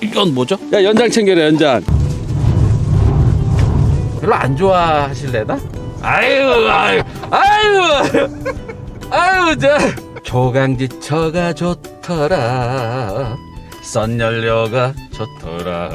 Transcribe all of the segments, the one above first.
이건 뭐죠? 야, 연장 챙겨라, 연장. 별로 안 좋아하실래나? 아유, 조강지처가 좋더라, 썬연료가 좋더라.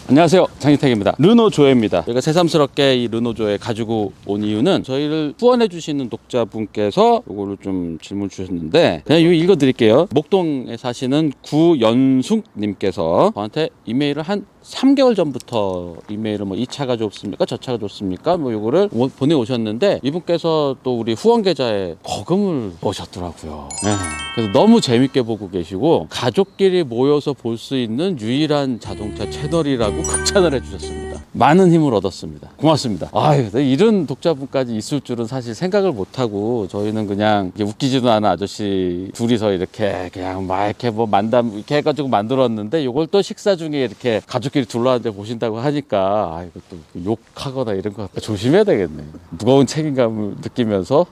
안녕하세요, 장희택입니다. 르노조에입니다. 제가 새삼스럽게 이 르노조에 가지고 온 이유는 저희를 후원해 주시는 독자분께서 이거를 좀 질문 주셨는데 그냥 이거 읽어드릴게요. 목동에 사시는 구연숙님께서 저한테 이메일을 한 3개월 전부터 이메일을 뭐 이 차가 좋습니까? 저 차가 좋습니까? 뭐 요거를 보내오셨는데 이분께서 또 우리 후원 계좌에 거금을 넣으셨더라고요. 네. 그래서 너무 재밌게 보고 계시고 가족끼리 모여서 볼 수 있는 유일한 자동차 채널이라고 극찬을 해주셨습니다. 많은 힘을 얻었습니다. 고맙습니다. 아유, 이런 독자분까지 있을 줄은 사실 생각을 못하고 저희는 그냥 웃기지도 않은 아저씨 둘이서 이렇게 그냥 막 이렇게 뭐 만담 이렇게 해가지고 만들었는데 이걸 또 식사 중에 이렇게 가족끼리 둘러앉아 보신다고 하니까 이것도 욕하거나 이런 거 조심해야 되겠네. 무거운 책임감을 느끼면서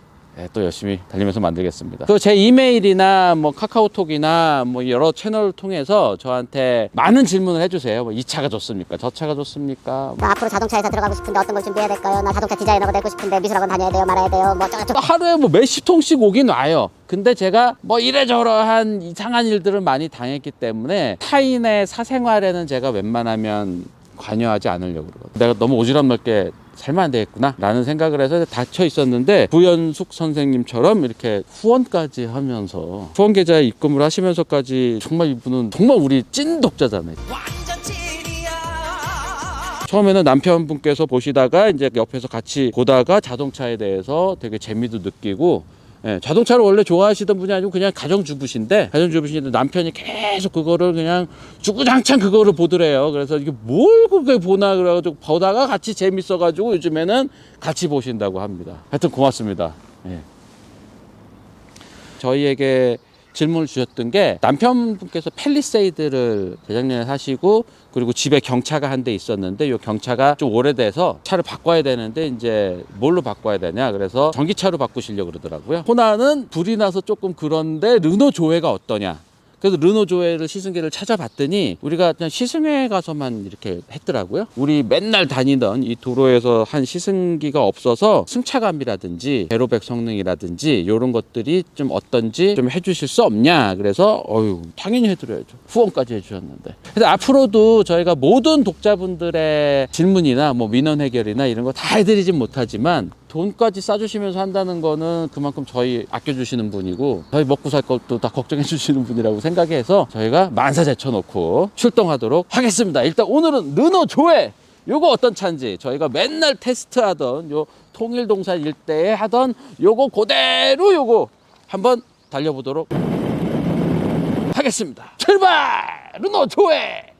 또 열심히 달리면서 만들겠습니다. 또 제 이메일이나 뭐 카카오톡이나 뭐 여러 채널을 통해서 저한테 많은 질문을 해주세요. 뭐 이 차가 좋습니까? 저 차가 좋습니까? 나 앞으로 자동차 회사 들어가고 싶은데 어떤 걸 준비해야 될까요? 나 자동차 디자이너가 되고 싶은데 미술학원 다녀야 돼요? 말아야 돼요? 뭐 어쩌고저쩌고. 하루에 뭐 몇십 통씩 오긴 와요. 근데 제가 뭐 이래저래한 이상한 일들을 많이 당했기 때문에 타인의 사생활에는 제가 웬만하면 관여하지 않으려고 그러거든요. 내가 너무 오지랖 넓게 살면 안 되겠구나 라는 생각을 해서 닫혀 있었는데 구연숙 선생님처럼 이렇게 후원까지 하면서 후원 계좌에 입금을 하시면서까지 정말 이분은 정말 우리 찐 독자잖아요. 처음에는 남편분께서 보시다가 이제 옆에서 같이 보다가 자동차에 대해서 되게 재미도 느끼고 자동차를 원래 좋아하시던 분이 아니고 그냥 가정주부신데 남편이 계속 그거를 그냥 주구장창 그거를 보더래요. 그래서 이게 뭘 그렇게 보나 그래가지고 보다가 같이 재밌어가지고 요즘에는 같이 보신다고 합니다. 하여튼 고맙습니다. 저희에게 질문을 주셨던 게 남편분께서 팰리세이드를 재작년에 사시고 그리고 집에 경차가 한 대 있었는데 이 경차가 좀 오래돼서 차를 바꿔야 되는데 이제 뭘로 바꿔야 되냐 그래서 전기차로 바꾸시려고 그러더라고요. 호나는 불이 나서 조금 그런데 르노조에가 어떠냐. 그래서 르노조에를 시승기를 찾아봤더니 우리가 그냥 시승회 가서만 이렇게 했더라고요. 우리 맨날 다니던 이 도로에서 한 시승기가 없어서 승차감이라든지 제로백 성능이라든지 이런 것들이 좀 어떤지 좀 해주실 수 없냐. 그래서 당연히 해드려야죠. 후원까지 해주셨는데. 그래서 앞으로도 저희가 모든 독자분들의 질문이나 뭐 민원 해결이나 이런 거 다 해드리진 못하지만 돈까지 싸주시면서 한다는 거는 그만큼 저희 아껴주시는 분이고 저희 먹고 살 것도 다 걱정해 주시는 분이라고 생각해서 저희가 만사 제쳐놓고 출동하도록 하겠습니다. 일단 오늘은 르노조에 요거 어떤 차인지 저희가 맨날 테스트하던 요 통일동산 일대에 하던 요거 그대로 요거 한번 달려보도록 하겠습니다. 출발! 르노조에!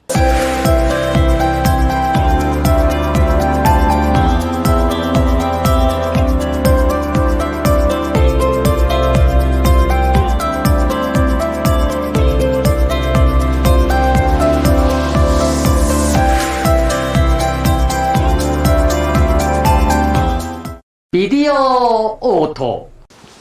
미디어 오토.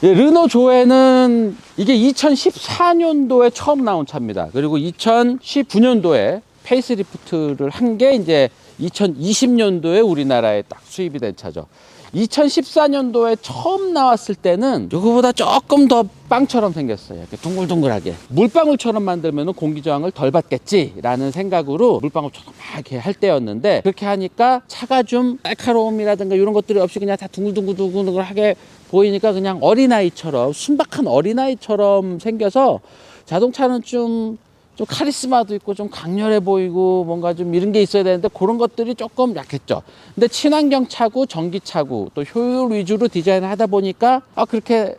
르노조에는 이게 2014년도에 처음 나온 차입니다. 그리고 2019년도에 페이스리프트를 한 게 이제 2020년도에 우리나라에 딱 수입이 된 차죠. 2014년도에 처음 나왔을 때는 이거보다 조금 더 빵처럼 생겼어요. 이렇게 둥글둥글하게. 물방울처럼 만들면 공기 저항을 덜 받겠지라는 생각으로 물방울처럼 막 이렇게 할 때였는데 그렇게 하니까 차가 좀 날카로움이라든가 이런 것들이 없이 그냥 다 둥글둥글하게 보이니까 그냥 어린아이처럼 순박한 어린아이처럼 생겨서 자동차는 좀 카리스마도 있고 좀 강렬해 보이고 뭔가 좀 이런 게 있어야 되는데 그런 것들이 조금 약했죠. 근데 친환경 차고 전기차고 또 효율 위주로 디자인을 하다 보니까 그렇게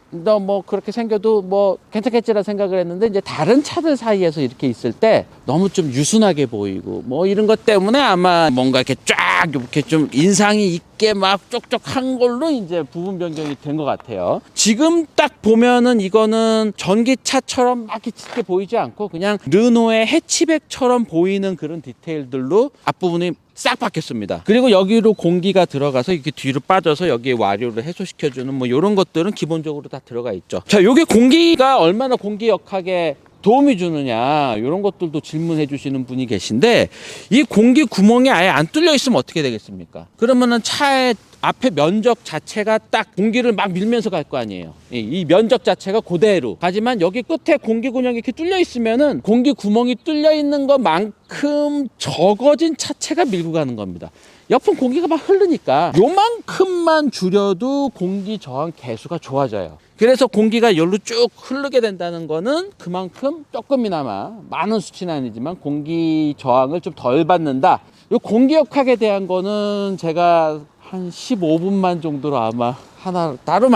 그렇게 생겨도 뭐 괜찮겠지라 생각을 했는데 이제 다른 차들 사이에서 이렇게 있을 때 너무 좀 유순하게 보이고 뭐 이런 것 때문에 아마 뭔가 이렇게 쫙 딱 이렇게 좀 인상이 있게 막 쪽쪽한 걸로 이제 부분 변경이 된 것 같아요. 지금 딱 보면은 이거는 전기차처럼 막 이렇게 보이지 않고 그냥 르노의 해치백처럼 보이는 그런 디테일들로 앞부분이 싹 바뀌었습니다. 그리고 여기로 공기가 들어가서 이렇게 뒤로 빠져서 여기에 와류를 해소시켜주는 뭐 이런 것들은 기본적으로 다 들어가 있죠. 자, 요게 공기가 얼마나 공기 역학에 도움이 주느냐 이런 것들도 질문해 주시는 분이 계신데, 이 공기 구멍이 아예 안 뚫려 있으면 어떻게 되겠습니까? 그러면은 차의 앞에 면적 자체가 딱 공기를 막 밀면서 갈 거 아니에요. 이 면적 자체가 그대로 하지만 여기 끝에 공기 구멍이 이렇게 뚫려 있으면은 공기 구멍이 뚫려 있는 것만큼 적어진 차체가 밀고 가는 겁니다. 옆은 공기가 막 흐르니까 요만큼만 줄여도 공기 저항 계수가 좋아져요. 그래서 공기가 여기로 쭉 흐르게 된다는 거는 그만큼 조금이나마 많은 수치는 아니지만 공기 저항을 좀 덜 받는다. 요 공기 역학에 대한 거는 제가 한 15분만 정도로 아마 하나 따로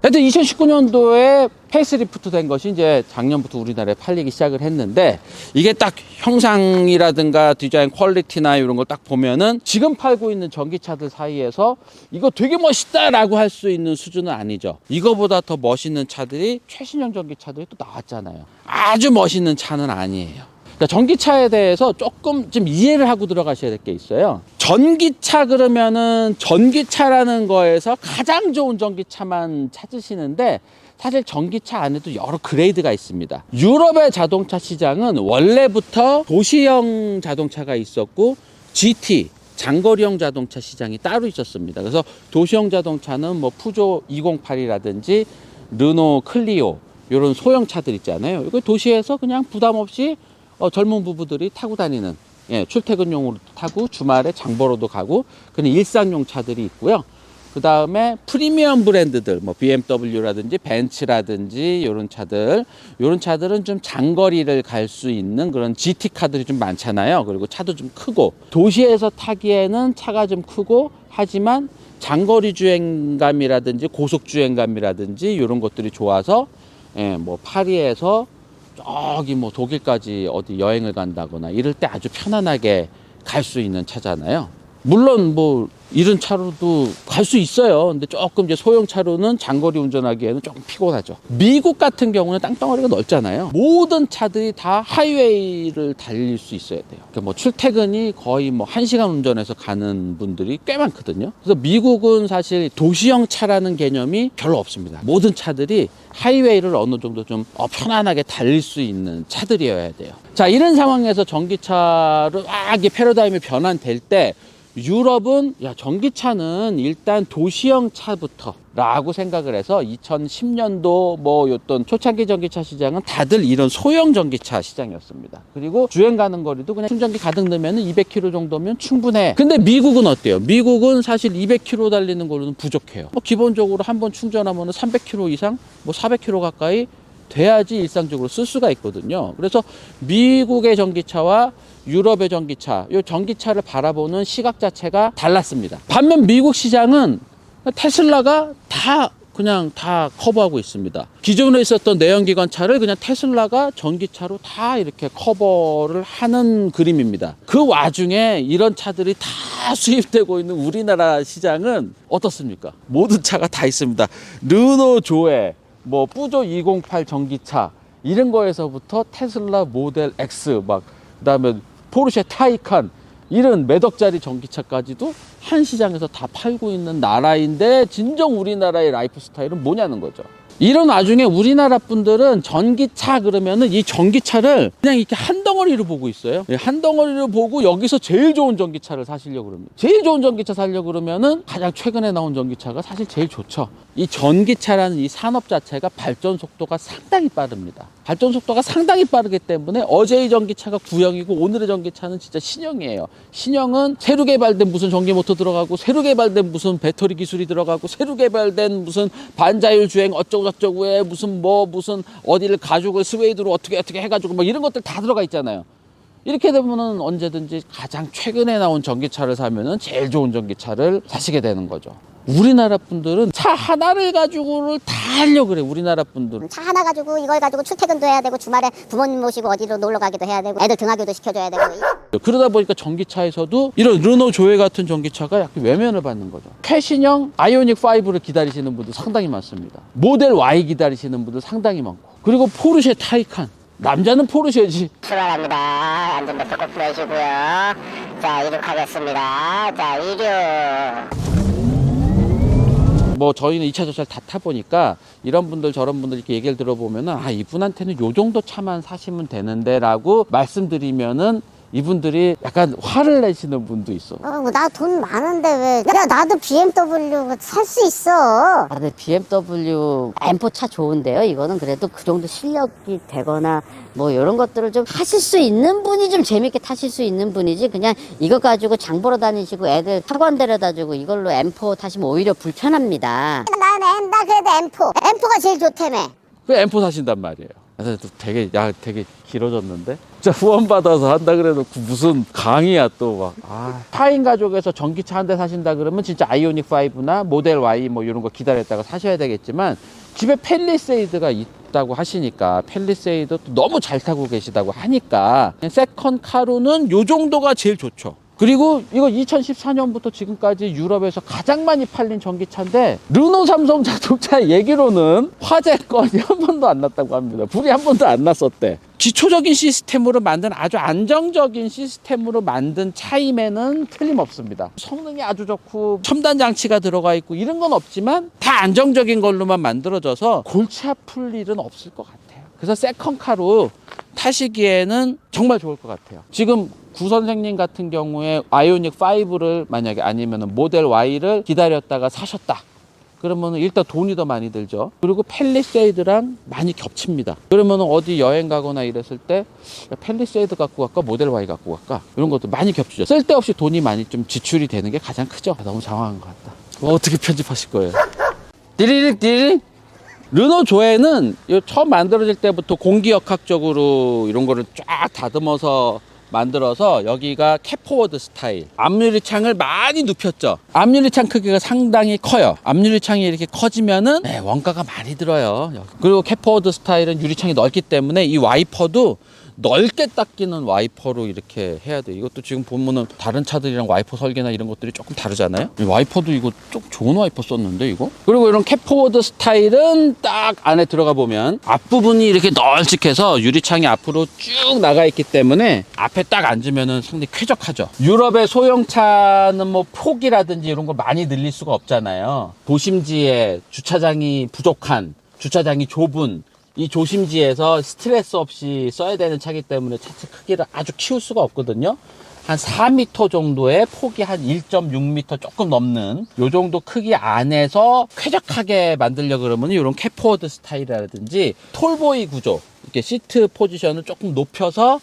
하여튼 2019년도에 페이스리프트 된 것이 이제 작년부터 우리나라에 팔리기 시작을 했는데, 이게 딱 형상이라든가 디자인 퀄리티나 이런 걸 딱 보면은 지금 팔고 있는 전기차들 사이에서 이거 되게 멋있다라고 할 수 있는 수준은 아니죠. 이거보다 더 멋있는 차들이 최신형 전기차들이 또 나왔잖아요. 아주 멋있는 차는 아니에요. 그러니까 전기차에 대해서 조금 좀 이해를 하고 들어가셔야 될 게 있어요. 전기차 그러면은 전기차라는 거에서 가장 좋은 전기차만 찾으시는데, 사실 전기차 안에도 여러 그레이드가 있습니다. 유럽의 자동차 시장은 원래부터 도시형 자동차가 있었고 GT 장거리형 자동차 시장이 따로 있었습니다. 그래서 도시형 자동차는 뭐 푸조 208이라든지 르노 클리오 이런 소형 차들 있잖아요. 이거 도시에서 그냥 부담 없이 젊은 부부들이 타고 다니는, 출퇴근용으로 타고 주말에 장보러도 가고 그런 일상용 차들이 있고요. 그 다음에 프리미엄 브랜드들, 뭐 BMW라든지 벤츠라든지 이런 차들은 좀 장거리를 갈 수 있는 그런 GT 카들이 좀 많잖아요. 그리고 차도 좀 크고, 도시에서 타기에는 차가 좀 크고 하지만 장거리 주행감이라든지 고속 주행감이라든지 이런 것들이 좋아서, 뭐 파리에서 저기 뭐 독일까지 어디 여행을 간다거나 이럴 때 아주 편안하게 갈 수 있는 차잖아요. 물론 뭐 이런 차로도 갈 수 있어요. 근데 조금 이제 소형 차로는 장거리 운전하기에는 조금 피곤하죠. 미국 같은 경우는 땅덩어리가 넓잖아요. 모든 차들이 다 하이웨이를 달릴 수 있어야 돼요. 그러니까 뭐 출퇴근이 거의 뭐 1시간 운전해서 가는 분들이 꽤 많거든요. 그래서 미국은 사실 도시형 차라는 개념이 별로 없습니다. 모든 차들이 하이웨이를 어느 정도 좀 편안하게 달릴 수 있는 차들이어야 돼요. 자, 이런 상황에서 전기차로 이게 패러다임이 변환될 때, 유럽은 전기차는 일단 도시형 차부터 라고 생각을 해서 2010년도 뭐 어떤 초창기 전기차 시장은 다들 이런 소형 전기차 시장이었습니다. 그리고 주행 가는 거리도 그냥 충전기 가득 넣으면 200km 정도면 충분해. 근데 미국은 어때요? 미국은 사실 200km 달리는 걸로는 부족해요. 뭐 기본적으로 한번 충전하면 300km 이상, 뭐 400km 가까이 돼야지 일상적으로 쓸 수가 있거든요. 그래서 미국의 전기차와 유럽의 전기차, 이 전기차를 바라보는 시각 자체가 달랐습니다. 반면 미국 시장은 테슬라가 그냥 다 커버하고 있습니다. 기존에 있었던 내연기관 차를 그냥 테슬라가 전기차로 다 이렇게 커버를 하는 그림입니다. 그 와중에 이런 차들이 다 수입되고 있는 우리나라 시장은 어떻습니까? 모든 차가 다 있습니다. 르노 조에, 뭐 푸조 208 전기차 이런 거에서부터 테슬라 모델 X, 막 그다음에 포르쉐 타이칸 이런 몇 억짜리 전기차까지도 한 시장에서 다 팔고 있는 나라인데, 진정 우리나라의 라이프 스타일은 뭐냐는 거죠. 이런 와중에 우리나라 분들은 전기차 그러면은 이 전기차를 그냥 이렇게 한 덩어리로 보고 있어요. 한 덩어리로 보고 여기서 제일 좋은 전기차를 사시려고 그럽니다. 제일 좋은 전기차 사려고 그러면은 가장 최근에 나온 전기차가 사실 제일 좋죠. 이 전기차라는 이 산업 자체가 발전 속도가 상당히 빠릅니다. 발전 속도가 상당히 빠르기 때문에 어제의 전기차가 구형이고 오늘의 전기차는 진짜 신형이에요. 신형은 새로 개발된 무슨 전기 모터 들어가고, 새로 개발된 무슨 배터리 기술이 들어가고, 새로 개발된 무슨 반자율 주행 어쩌고저쩌고에 무슨 어디를 가죽을 스웨이드로 어떻게 해가지고 뭐 이런 것들 다 들어가 있잖아요. 이렇게 되면은 언제든지 가장 최근에 나온 전기차를 사면은 제일 좋은 전기차를 사시게 되는 거죠. 우리나라 분들은 차 하나를 가지고를 다 하려고 그래. 우리나라 분들은 차 하나 가지고 이걸 가지고 출퇴근도 해야 되고 주말에 부모님 모시고 어디로 놀러 가기도 해야 되고 애들 등하교도 시켜줘야 되고 그러다 보니까 전기차에서도 이런 르노 조에 같은 전기차가 약간 외면을 받는 거죠. 최신형 아이오닉 5를 기다리시는 분들 상당히 많습니다. 모델 Y 기다리시는 분들 상당히 많고, 그리고 포르쉐 타이칸, 남자는 포르쉐지. 출발합니다. 안전벨트 꼭 매시고요. 자, 이륙하겠습니다. 자, 이륙. 뭐 저희는 2차 저차를 다 타보니까 이런 분들 저런 분들 이렇게 얘기를 들어보면은 아, 이분한테는 요 정도 차만 사시면 되는데 라고 말씀드리면은 이분들이 약간 화를 내시는 분도 있어. 나 돈 많은데 왜? 야, 나도 BMW 살 수 있어. 아, 근데 BMW M4 차 좋은데요. 이거는 그래도 그 정도 실력이 되거나 뭐 이런 것들을 좀 하실 수 있는 분이 좀 재밌게 타실 수 있는 분이지, 그냥 이거 가지고 장 보러 다니시고 애들 학원 데려다 주고 이걸로 M4 타시면 오히려 불편합니다. 나 그래도 M4가 제일 좋다며. 그 M4 사신단 말이에요. 그래서 또 되게 길어졌는데. 진짜 후원 받아서 한다 그래도 무슨 강의야 또 막. 타인 가족에서 전기차 한 대 사신다 그러면 진짜 아이오닉 5나 모델 Y 뭐 이런 거 기다렸다가 사셔야 되겠지만, 집에 팰리세이드가 있다고 하시니까, 팰리세이드 또 너무 잘 타고 계시다고 하니까 세컨 카로는 요 정도가 제일 좋죠. 그리고 이거 2014년부터 지금까지 유럽에서 가장 많이 팔린 전기차인데, 르노 삼성 자동차 얘기로는 화재 건이 한 번도 안 났다고 합니다. 불이 한 번도 안 났었대. 기초적인 시스템으로 만든 아주 안정적인 시스템으로 만든 차임에는 틀림없습니다. 성능이 아주 좋고 첨단 장치가 들어가 있고 이런 건 없지만 다 안정적인 걸로만 만들어져서 골치 아플 일은 없을 것 같아요. 그래서 세컨카로 타시기에는 정말 좋을 것 같아요. 지금 구 선생님 같은 경우에 아이오닉 5를 만약에 아니면 모델 Y를 기다렸다가 사셨다. 그러면 일단 돈이 더 많이 들죠. 그리고 팰리세이드랑 많이 겹칩니다. 그러면 어디 여행 가거나 이랬을 때 팰리세이드 갖고 갈까 모델 Y 갖고 갈까 이런 것도 많이 겹치죠. 쓸데없이 돈이 많이 좀 지출이 되는 게 가장 크죠. 너무 장황한 것 같다. 어떻게 편집하실 거예요? 띠리릭 르노 조에는 처음 만들어질 때부터 공기역학적으로 이런 거를 쫙 다듬어서 만들어서 여기가 캡포워드 스타일, 앞유리창을 많이 눕혔죠. 앞유리창 크기가 상당히 커요. 앞유리창이 이렇게 커지면은 원가가 많이 들어요. 그리고 캡포워드 스타일은 유리창이 넓기 때문에 이 와이퍼도 넓게 닦이는 와이퍼로 이렇게 해야 돼. 이것도 지금 보면은 다른 차들이랑 와이퍼 설계나 이런 것들이 조금 다르잖아요. 와이퍼도 이거 좀 좋은 와이퍼 썼는데 이거. 그리고 이런 캡포워드 스타일은 딱 안에 들어가 보면 앞부분이 이렇게 널찍해서 유리창이 앞으로 쭉 나가 있기 때문에 앞에 딱 앉으면은 상당히 쾌적하죠. 유럽의 소형차는 뭐 폭이라든지 이런 거 많이 늘릴 수가 없잖아요. 도심지에 주차장이 부족한, 주차장이 좁은 이 조심지에서 스트레스 없이 써야 되는 차기 때문에 차체 크기를 아주 키울 수가 없거든요. 한 4m 정도의 폭이 한 1.6m 조금 넘는 요 정도 크기 안에서 쾌적하게 만들려고 그러면 이런 캡포워드 스타일이라든지 톨보이 구조, 이렇게 시트 포지션을 조금 높여서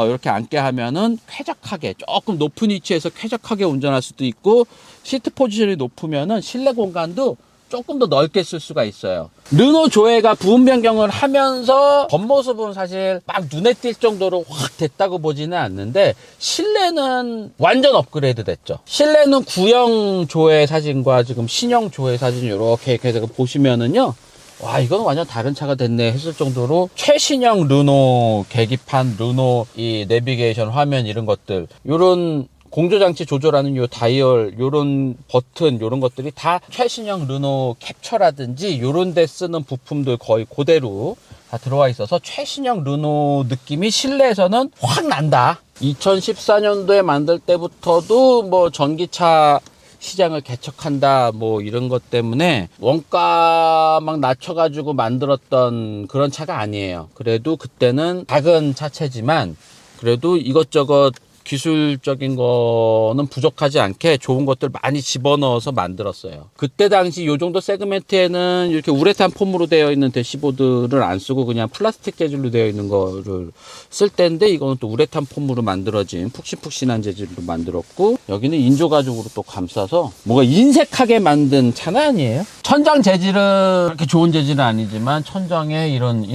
이렇게 앉게 하면은 쾌적하게 조금 높은 위치에서 쾌적하게 운전할 수도 있고, 시트 포지션이 높으면은 실내 공간도 조금 더 넓게 쓸 수가 있어요. 르노 조에가 부분 변경을 하면서 겉모습은 사실 막 눈에 띌 정도로 확 됐다고 보지는 않는데, 실내는 완전 업그레이드 됐죠. 실내는 구형 조의 사진과 지금 신형 조의 사진 이렇게 해서 보시면은요, 와, 이건 완전 다른 차가 됐네 했을 정도로 최신형 르노 계기판, 르노 이 내비게이션 화면 이런 것들, 요런 공조장치 조절하는 요 다이얼, 요런 버튼, 요런 것들이 다 최신형 르노 캡처라든지 요런 데 쓰는 부품들 거의 그대로 다 들어와 있어서 최신형 르노 느낌이 실내에서는 확 난다. 2014년도에 만들 때부터도 뭐 전기차 시장을 개척한다 뭐 이런 것 때문에 원가 막 낮춰가지고 만들었던 그런 차가 아니에요. 그래도 그때는 작은 차체지만 그래도 이것저것 기술적인 거는 부족하지 않게 좋은 것들 많이 집어넣어서 만들었어요. 그때 당시 요 정도 세그멘트에는 이렇게 우레탄 폼으로 되어 있는 대시보드를 안 쓰고 그냥 플라스틱 재질로 되어 있는 거를 쓸 때인데, 이거는 또 우레탄 폼으로 만들어진 푹신푹신한 재질로 만들었고, 여기는 인조 가죽으로 또 감싸서 뭔가 인색하게 만든 차는 아니에요. 천장 재질은 그렇게 좋은 재질은 아니지만 천장에 이런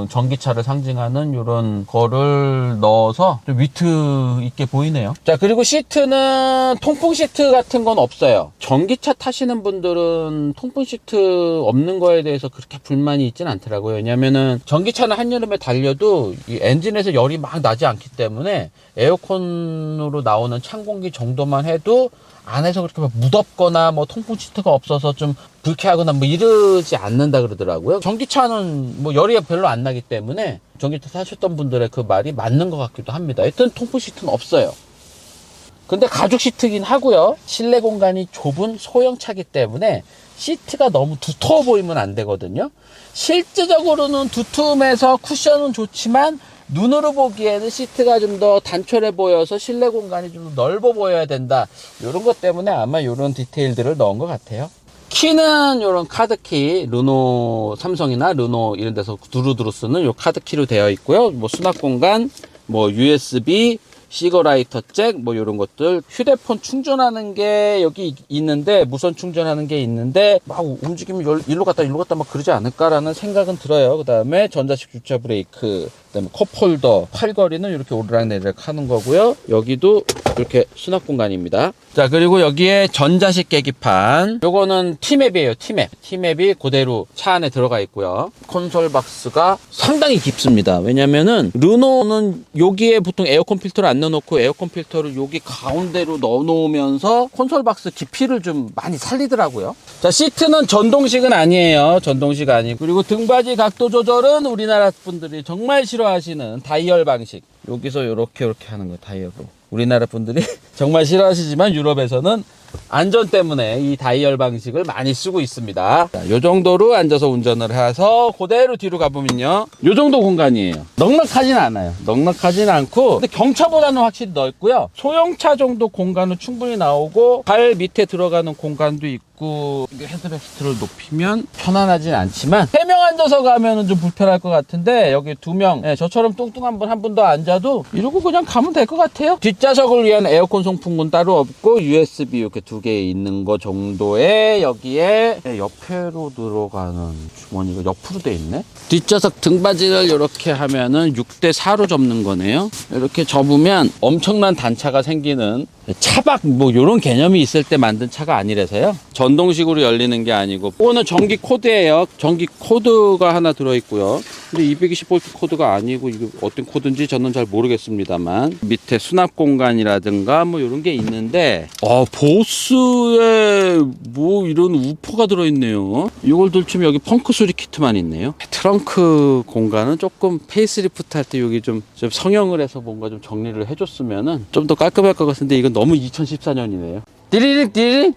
전기차를 상징하는 이런 거를 넣어서 좀 위트 있게 보이네요. 자, 그리고 시트는 통풍 시트 같은 건 없어요. 전기차 타시는 분들은 통풍 시트 없는 거에 대해서 그렇게 불만이 있진 않더라고요. 왜냐면은 전기차는 한여름에 달려도 이 엔진에서 열이 막 나지 않기 때문에 에어컨으로 나오는 찬 공기 정도만 해도 안에서 그렇게 막 무덥거나 뭐 통풍 시트가 없어서 좀 불쾌하거나 뭐 이러지 않는다 그러더라고요. 전기차는 뭐 열이 별로 안 나기 때문에 전기차 타셨던 분들의 그 말이 맞는 것 같기도 합니다. 하여튼 통풍 시트는 없어요. 근데 가죽 시트긴 하고요. 실내 공간이 좁은 소형차기 때문에 시트가 너무 두터워 보이면 안 되거든요. 실제적으로는 두툼해서 쿠션은 좋지만 눈으로 보기에는 시트가 좀 더 단촐해 보여서 실내 공간이 좀 넓어 보여야 된다. 이런 것 때문에 아마 이런 디테일들을 넣은 것 같아요. 키는 이런 카드키, 르노, 삼성이나 르노 이런 데서 두루두루 쓰는 요 카드키로 되어 있고요. 뭐 수납 공간, 뭐 USB, 시거라이터 잭, 뭐 이런 것들. 휴대폰 충전하는 게 여기 있는데, 무선 충전하는 게 있는데 막 움직이면 일로 갔다 막 그러지 않을까라는 생각은 들어요. 그 다음에 전자식 주차 브레이크, 그다음에 컵홀더, 팔걸이는 이렇게 오르락내리락 하는 거고요. 여기도 이렇게 수납 공간입니다. 자, 그리고 여기에 전자식 계기판. 요거는 T맵이에요. T맵이 그대로 차 안에 들어가 있고요. 콘솔 박스가 상당히 깊습니다. 왜냐면은 르노는 여기에 보통 에어컨 필터를 안 넣어놓고 에어컨 필터를 여기 가운데로 넣어놓으면서 콘솔 박스 깊이를 좀 많이 살리더라고요. 자, 시트는 전동식은 아니에요. 전동식 아니고. 그리고 등받이 각도 조절은 우리나라 분들이 정말 싫어하시는 다이얼 방식. 여기서 이렇게 하는 거예요. 다이얼로. 우리나라 분들이 정말 싫어하시지만 유럽에서는 안전 때문에 이 다이얼 방식을 많이 쓰고 있습니다. 자, 요 정도로 앉아서 운전을 해서 그대로 뒤로 가보면요. 요 정도 공간이에요. 넉넉하진 않아요. 넉넉하진 않고 근데 경차보다는 확실히 넓고요. 소형차 정도 공간은 충분히 나오고 발 밑에 들어가는 공간도 있고 헤드레스트를 높이면 편안하진 않지만 3명 앉아서 가면은 좀 불편할 것 같은데 여기 2명 저처럼 뚱뚱한 분 한 분 더 앉아도 이러고 그냥 가면 될 것 같아요. 뒷좌석을 위한 에어컨 송풍구는 따로 없고 USB 이렇게 2개 있는 거 정도에 여기에 옆에로 들어가는 주머니가 옆으로 돼 있네. 뒷좌석 등받이를 이렇게 하면은 6대4로 접는 거네요. 이렇게 접으면 엄청난 단차가 생기는 차박 뭐 이런 개념이 있을 때 만든 차가 아니라서요. 전동식으로 열리는 게 아니고 이거는 전기 코드예요. 전기 코드가 하나 들어있고요. 근데 220V 코드가 아니고 이거 어떤 코드인지 저는 잘 모르겠습니다만 밑에 수납 공간이라든가 뭐 이런 게 있는데 보스에 뭐 이런 우퍼가 들어있네요. 이걸 들추면 여기 펑크 수리 키트만 있네요. 트렁크 공간은 조금 페이스리프트 할 때 여기 좀 성형을 해서 뭔가 좀 정리를 해줬으면은 좀 더 깔끔할 것 같은데 이건 너무 2014년이네요. 띠리릭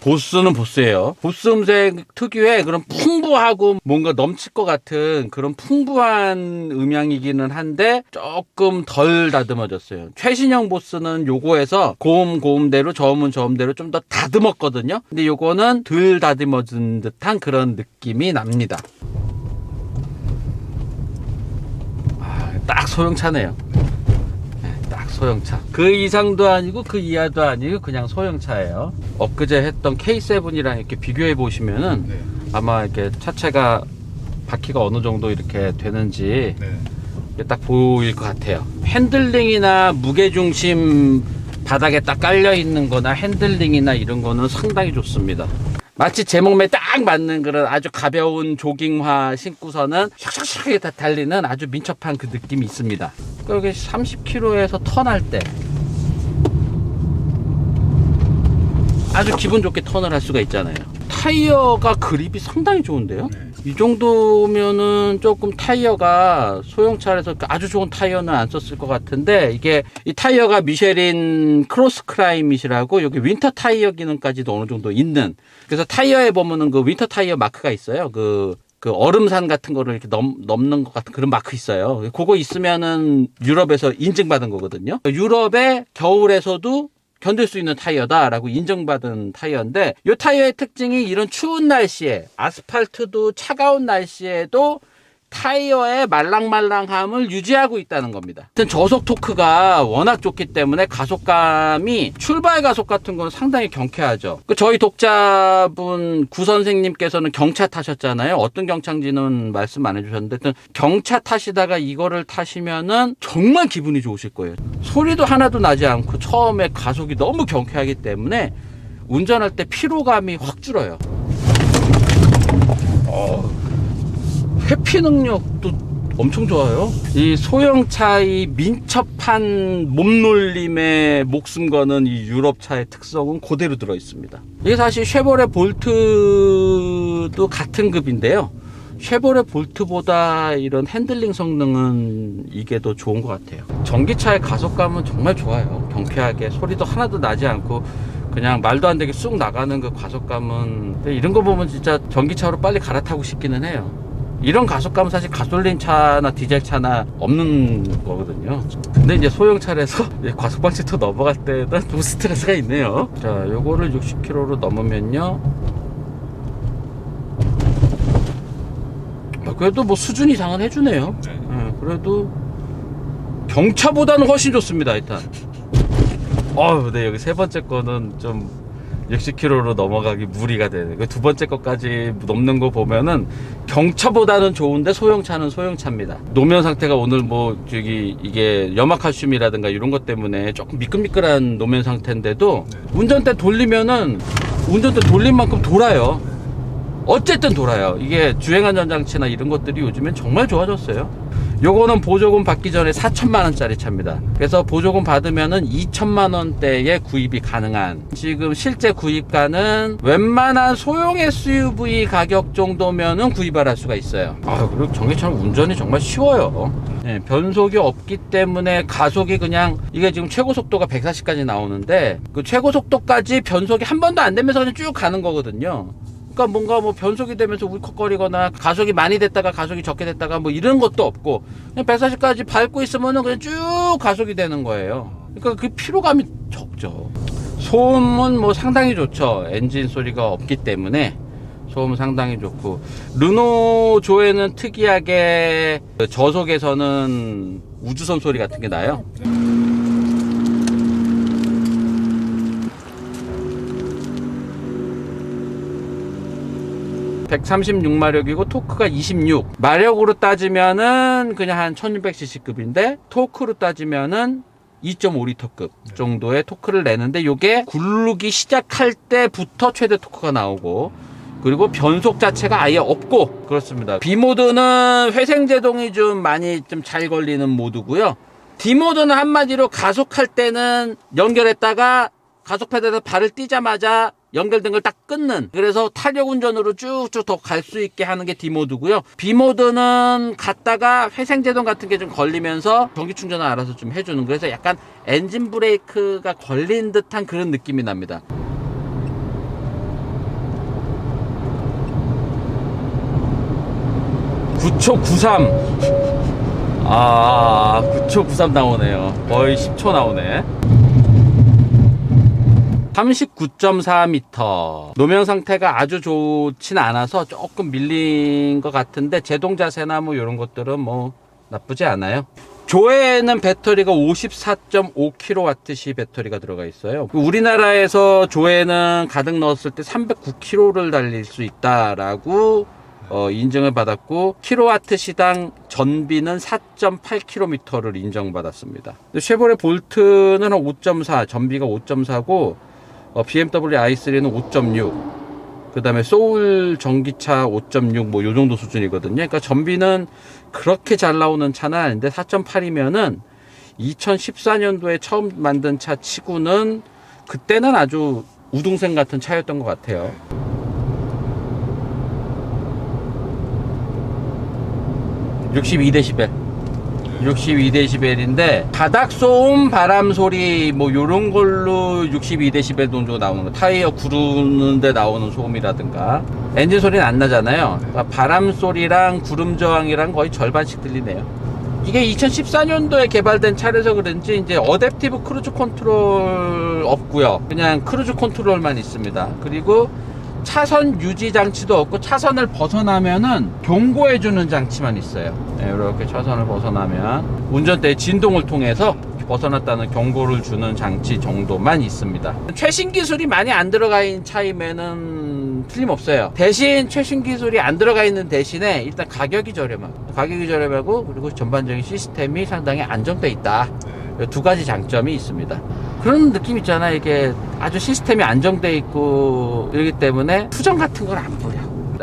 보스는 보스예요. 보스 음색 특유의 그런 풍부하고 뭔가 넘칠 것 같은 그런 풍부한 음향이기는 한데 조금 덜 다듬어졌어요. 최신형 보스는 요거에서 고음대로 저음대로 좀 더 다듬었거든요. 근데 요거는 덜 다듬어진 듯한 그런 느낌이 납니다. 딱 소형차네요. 딱 소형차. 그 이상도 아니고 그 이하도 아니고 그냥 소형차예요. 엊그제 했던 K7이랑 이렇게 비교해 보시면은 아마 이렇게 차체가 바퀴가 어느 정도 이렇게 되는지 딱 보일 것 같아요. 핸들링이나 무게중심 바닥에 딱 깔려 있는 거나 핸들링이나 이런 거는 상당히 좋습니다. 마치 제 몸에 딱 맞는 그런 아주 가벼운 조깅화 신고서는 샥샥샥하게 다 달리는 아주 민첩한 그 느낌이 있습니다. 그리고 30km에서 턴할 때 아주 기분 좋게 턴을 할 수가 있잖아요. 타이어가 그립이 상당히 좋은데요. 이 정도면은 조금 타이어가 소형차에서 아주 좋은 타이어는 안 썼을 것 같은데 이게 이 타이어가 미쉐린 크로스 클라이밋이라고 여기 윈터 타이어 기능까지도 어느 정도 있는, 그래서 타이어에 보면은 그 윈터 타이어 마크가 있어요. 그 얼음산 같은 거를 이렇게 넘는 것 같은 그런 마크 있어요. 그거 있으면은 유럽에서 인증받은 거거든요. 유럽의 겨울에서도 견딜 수 있는 타이어다라고 인정받은 타이어인데, 이 타이어의 특징이 이런 추운 날씨에 아스팔트도 차가운 날씨에도 타이어의 말랑말랑함을 유지하고 있다는 겁니다. 저속 토크가 워낙 좋기 때문에 가속감이 출발 가속 같은 건 상당히 경쾌하죠. 저희 독자분 구 선생님께서는 경차 타셨잖아요. 어떤 경차인지는 말씀 안 해주셨는데 경차 타시다가 이거를 타시면은 정말 기분이 좋으실 거예요. 소리도 하나도 나지 않고 처음에 가속이 너무 경쾌하기 때문에 운전할 때 피로감이 확 줄어요. 회피 능력도 엄청 좋아요. 이 소형차의 민첩한 몸놀림에 목숨 거는 이 유럽차의 특성은 그대로 들어 있습니다. 이게 사실 쉐보레 볼트도 같은 급인데요. 쉐보레 볼트보다 이런 핸들링 성능은 이게 더 좋은 것 같아요. 전기차의 가속감은 정말 좋아요. 경쾌하게 소리도 하나도 나지 않고 그냥 말도 안 되게 쑥 나가는 그 가속감은, 이런 거 보면 진짜 전기차로 빨리 갈아타고 싶기는 해요. 이런 가속감은 사실 가솔린 차나 디젤 차나 없는 거거든요. 근데 이제 소형차에서 과속방지턱 넘어갈 때는 좀 스트레스가 있네요. 자, 요거를 60km로 넘으면요, 그래도 뭐 수준 이상은 해주네요. 네, 그래도 경차보다는 훨씬 좋습니다. 일단 네, 여기 세 번째 거는 좀 60km로 넘어가기 무리가 되네. 두 번째 것까지 넘는 거 보면은 경차보다는 좋은데 소형차는 소형차입니다. 노면 상태가 오늘 뭐 이게 염화칼슘이라든가 이런 것 때문에 조금 미끌미끌한 노면 상태인데도 운전대 돌리면은 운전대 돌린 만큼 돌아요. 어쨌든 돌아요. 이게 주행안전장치나 이런 것들이 요즘엔 정말 좋아졌어요. 요거는 보조금 받기 전에 4천만원짜리 차입니다. 그래서 보조금 받으면은 2천만원대에 구입이 가능한, 지금 실제 구입가는 웬만한 소형 SUV 가격 정도면은 구입을 할 수가 있어요. 그리고 전기차는 운전이 정말 쉬워요. 네, 변속이 없기 때문에 가속이 그냥, 이게 지금 최고 속도가 140까지 나오는데 그 최고 속도까지 변속이 한 번도 안 되면서 그냥 쭉 가는 거거든요. 그러니까 뭔가 뭐 변속이 되면서 울컥거리거나 가속이 많이 됐다가 가속이 적게 됐다가 뭐 이런 것도 없고, 그냥 140까지 밟고 있으면은 그냥 쭉 가속이 되는 거예요. 그러니까 그 피로감이 적죠. 소음은 뭐 상당히 좋죠. 엔진 소리가 없기 때문에 소음은 상당히 좋고, 르노 조에는 특이하게 저속에서는 우주선 소리 같은 게 나요. 136마력이고 토크가 26. 마력으로 따지면은 그냥 한 1600cc급인데 토크로 따지면은 2.5L급 정도의 토크를 내는데, 요게 굴르기 시작할 때부터 최대 토크가 나오고, 그리고 변속 자체가 아예 없고 그렇습니다. B 모드는 회생제동이 좀 많이 좀 잘 걸리는 모드고요. D 모드는 한마디로 가속할 때는 연결했다가 가속 페달에 발을 띄자마자 연결된 걸 딱 끊는, 그래서 탄력 운전으로 쭉쭉 더 갈 수 있게 하는 게 D 모드고요. B 모드는 갔다가 회생제동 같은 게 좀 걸리면서 전기 충전을 알아서 좀 해주는, 그래서 약간 엔진 브레이크가 걸린 듯한 그런 느낌이 납니다. (9초 93) 9초 93 나오네요. 거의 10초 나오네. 39.4m. 노면 상태가 아주 좋진 않아서 조금 밀린 것 같은데, 제동 자세나 뭐 이런 것들은 뭐 나쁘지 않아요. 조에는 배터리가 54.5kWh 배터리가 들어가 있어요. 우리나라에서 조에는 가득 넣었을 때 309km를 달릴 수 있다라고 인증을 받았고, 킬로와트 시당 전비는 4.8km를 인정받았습니다. 쉐보레 볼트는 한 5.4, 전비가 5.4고, BMW i3는 5.6, 그 다음에 소울 전기차 5.6, 뭐 요 정도 수준이거든요. 그러니까 전비는 그렇게 잘 나오는 차는 아닌데, 4.8이면은 2014년도에 처음 만든 차 치고는 그때는 아주 우등생 같은 차였던 것 같아요. 62dB. 62dB인데 바닥 소음, 바람 소리 뭐 요런 걸로 62dB 정도 나오는 거. 타이어 구르는데 나오는 소음이라든가. 엔진 소리는 안 나잖아요. 그러니까 바람 소리랑 구름 저항이랑 거의 절반씩 들리네요. 이게 2014년도에 개발된 차라서 그런지 이제 어댑티브 크루즈 컨트롤 없고요. 그냥 크루즈 컨트롤만 있습니다. 그리고 차선 유지 장치도 없고 차선을 벗어나면은 경고해주는 장치만 있어요. 네, 이렇게 차선을 벗어나면 운전대의 진동을 통해서 벗어났다는 경고를 주는 장치 정도만 있습니다. 최신 기술이 많이 안 들어가 있는 차임에는 틀림없어요. 대신 최신 기술이 안 들어가 있는 대신에 일단 가격이 저렴하고 그리고 전반적인 시스템이 상당히 안정돼 있다. 두 가지 장점이 있습니다. 그런 느낌 있잖아. 이게 아주 시스템이 안정돼 있고 이러기 때문에 투정 같은 걸 안 부려.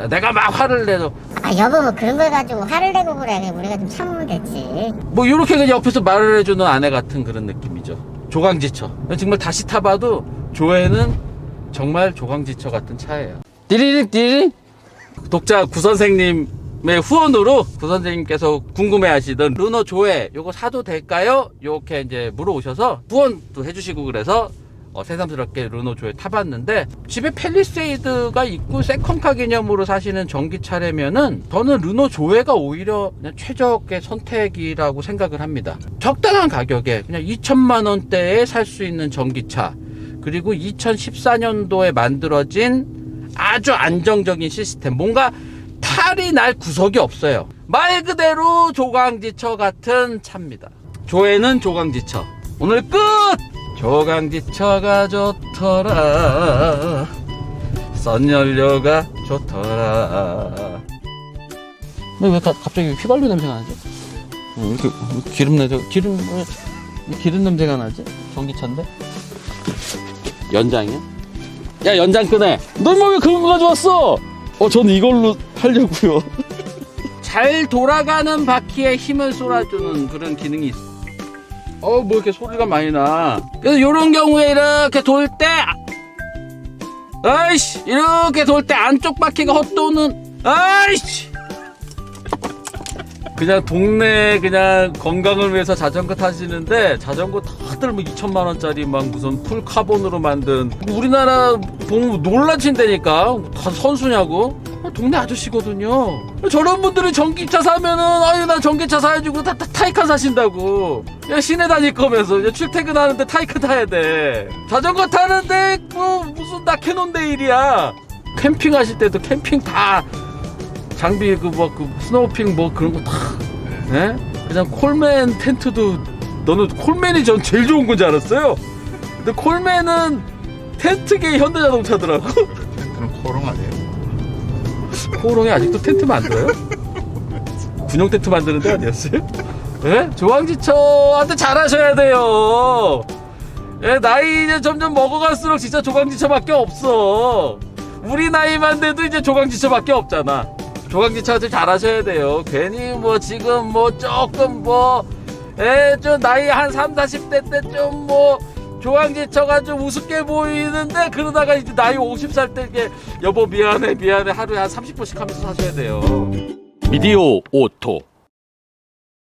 내가 막 화를 내도 아 여보 뭐 그런 걸 가지고 화를 내고 그래. 우리가 좀 참으면 됐지. 뭐 이렇게 그냥 옆에서 말을 해주는 아내 같은 그런 느낌이죠. 조강지처. 정말 다시 타봐도 조회는 정말 조강지처 같은 차예요. 띠리링 독자 구선생님의 후원으로 구선생님께서 궁금해하시던 르노 조회 요거 사도 될까요? 이렇게 이제 물어오셔서 후원도 해주시고 그래서 새삼스럽게 르노 조회 타봤는데 집에 팰리세이드가 있고 세컨카 개념으로 사시는 전기차라면은 저는 르노 조회가 오히려 그냥 최적의 선택이라고 생각을 합니다. 적당한 가격에 그냥 2천만 원대에 살 수 있는 전기차, 그리고 2014년도에 만들어진 아주 안정적인 시스템, 뭔가 탈이 날 구석이 없어요. 말 그대로 조강지처 같은 차입니다. 조회는 조강지처. 오늘 끝! 조강지처가 좋더라, 썬연료가 좋더라. 왜 갑자기 휘발유 냄새가 나지? 이렇게 기름 냄새가 나지? 전기차인데? 연장이야? 야, 연장 끄네. 넌 뭐 왜 그런 거 가져왔어? 저는 이걸로 하려고요. 잘 돌아가는 바퀴에 힘을 쏟아주는 그런 기능이 있어. 뭐 이렇게 소리가 많이 나. 그래서 요런 경우에 이렇게 돌 때, 아이씨! 이렇게 돌 때 안쪽 바퀴가 헛도는, 아이씨! 그냥 동네 그냥 건강을 위해서 자전거 타시는데 자전거 다들 뭐 2천만 원짜리 막 무슨 풀 카본으로 만든, 우리나라 보면 놀라친다니까. 다 선수냐고. 동네 아저씨거든요. 저런 분들이 전기차 사면은 아유 나 전기차 사야지고 다 타이칸 사신다고. 야, 시내 다닐 거면서 출퇴근하는데 타이칸 타야 돼. 자전거 타는데 뭐 무슨 나캐논데일이야. 캠핑하실 때도 캠핑 다 장비 그 스노우핑 뭐 그런 거 다, 예? 그냥 콜맨 텐트도, 너는 콜맨이 전 제일 좋은 건지 알았어요. 근데 콜맨은 텐트계의 현대자동차더라고. 텐트는 코롱 아니에요? 코롱이 아직도 텐트 만들어요? 군용 텐트 만드는 데 아니었어요? 예? 조강지처한테 잘하셔야 돼요. 예, 나이 이제 점점 먹어갈수록 진짜 조강지처밖에 없어. 우리 나이만 돼도 이제 조강지처밖에 없잖아. 조강지처한테 잘하셔야 돼요. 괜히 뭐 지금 뭐 조금 좀 나이 한 3, 40대 때 좀 조강지처가 좀 우습게 보이는데 그러다가 이제 나이 50살 때 여보 미안해 하루에 한 30분씩 하면서 사셔야 돼요. 미디오 오토